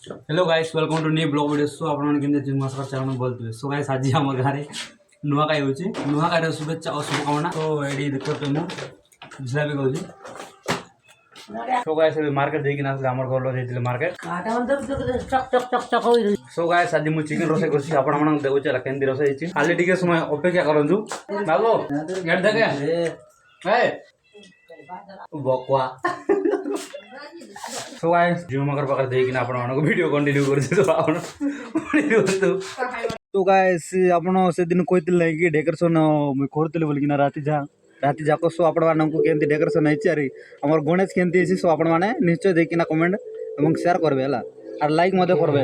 Hello guys welcome to new blog video so आपण केमते नमस्कार चरण बोलते सो गाइस आज हम गारे नुआ खाई होची नुआ खाई शुभेच्छा और शुभकामना तो एडी देखो तो मु जिलाबी कहूची सो गाइस अभी मार्केट देकी ना हमर घर लो जेतिले मार्केट सो गाइस आज मु चिकन रोसे करछि आपण मन देखो चला केंदी रोसे हिची खाली टिके समय अपेक्षा करंजु बाबू गेट देखे ए बकवा सो गाइस जियो मगर पकर देकी ना आपण मन वीडियो कंटिन्यू करछि तो आपण तो गाइस आपण से दिन कोइतिले कि डेकोरेशन मु करतिले बोल कि ना राति जाक सो आपण मानकु केंती डेकोरेशन हैछि अरे हमर गणेश केंती हैछि सो आपण माने निश्चय देकी ना कमेंट एवं शेयर करबे हला और लाइक मदे करबे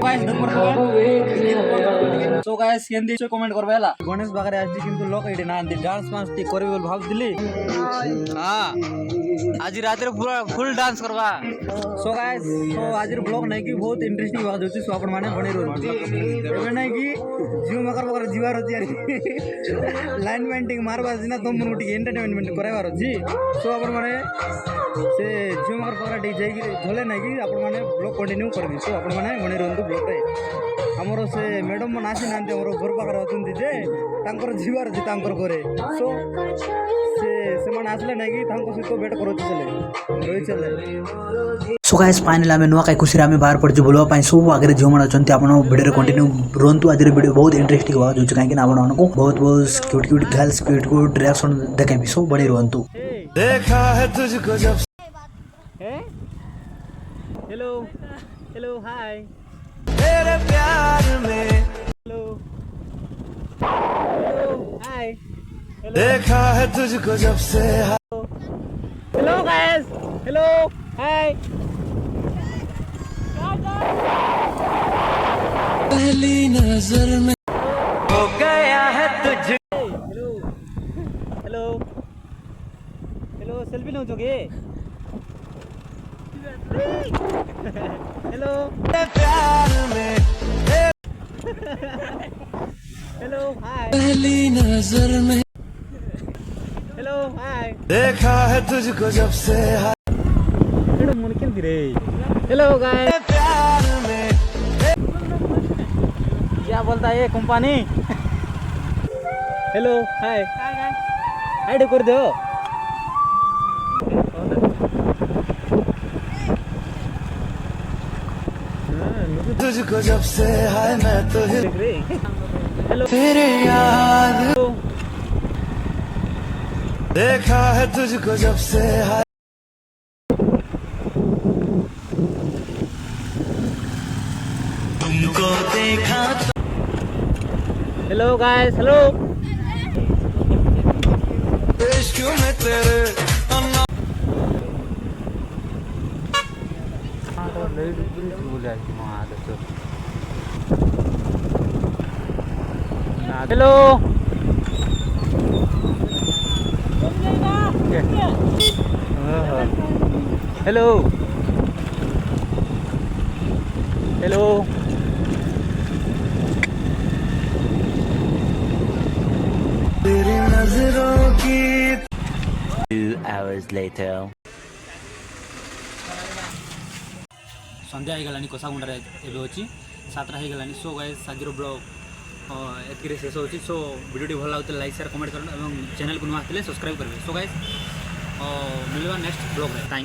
सो गाइस केंती से कमेंट करबे हला गणेश बागरे आज किंतु लोक एडी ना डांस मांस ती करबे बोल भाब दिली हां आज रात रे पूरा फुल डांस करबा सो गाइस तो आज रे ब्लॉग नै कि बहुत इंटरेस्टिंग बात होछि सो आपण माने बने रहू एबे नै कि जियो मकर मकर जीवार होछि अरे लाइन पेंटिंग मारबा जिना तुम मुटी एंटरटेनमेंट कराइबार होछि सो आपण माने से जियो मकर पकड़ा डी जाई कि झोले नै कि आपण माने ब्लॉग कंटिन्यू करबी सो आपण माने बने रहू ब्लॉग रे हमरो से मैडम मन आसी नांते हमरो घर पाकर अछंती जे तांकर जीवार जे तांकर करे सो से मन आसले नै कि तांको सहित भेट करो चले रोई चले सो गाइस फाइनल आमे नुआ काई खुशी आमे बाहर पड़ बोलवा पाई सब आगे जो मन अछंती आपण वीडियो रे कंटिन्यू रहंतु आज रे वीडियो बहुत इंटरेस्टिंग हो जो काई कि आपण मानको बहुत बहुत cute cute girls cute cute reaction देखे भी सब बड़ी रहंतु देखा है तुझको जब हेलो हेलो हाय तेरे प्यार में हेलो हेलो हाय देखा है तुझको जब से हेलो गाइस हेलो हाय पहली नजर में हो गया है तुझ हेलो हेलो हेलो सेल्फी लो जोगे हेलो प्यार में हेलो हाय पहली नजर में हेलो हाय देखा है तुझको जब से मन के रे हेलो गाइस प्यार में क्या बोलता है ये कंपनी हेलो हाय हाय कर दो तुझको जब से है मैं तो हेलो तेरे याद देखा है तुझको जब से है तुमको देखा हेलो गाइस हेलो इश्क में तेरे हेलो हेलो हेलो तेरी नजरों की 2 hours later संध्या हो कोसागुंडा एवं अच्छी सातटा हो गलानी सो गाइस आज ब्लॉग एतिक शेष होची सो वीडियो भल लगे लाइक शेयर कमेंट कर चैनल को नुआ आते सब्सक्राइब करेंगे सो गाइस मिलवा नेक्स्ट ब्लॉग थैंक यू।